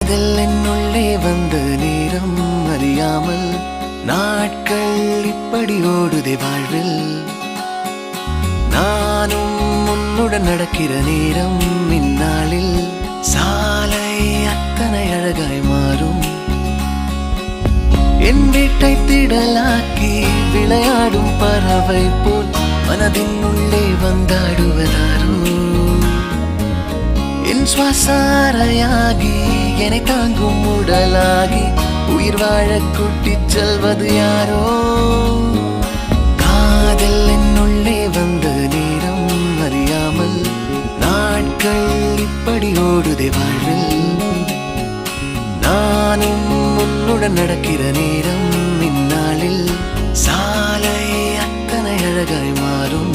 காதல் என்னுள்ளே வந்த நேரம் அறியாமல் நாட்கள் இப்படி ஓடுதே வாழ்வில். நானும் உன்னுடன் நடக்கிற நேரம் இந்நாளில் சாலை அத்தனை அழகாய் மாறும். என் வீட்டை திடலாக்கி விளையாடும் பறவை போல் மனதின் உள்ளே வந்தாடுவதாரோ. என் சுவாசாரையாகி என்னை தாங்கும் உடலாகி உயிர் வாழ கூட்டிச் செல்வது யாரோ. காதல் என்னுள்ளே வந்த நேரம் அறியாமல் நாட்கள் இப்படி ஓடுதே வாழ்வில். நானும் உன்னுடன் நடக்கிற நேரம் இந்நாளில் சாலை அத்தனை அழகாய் மாறும்.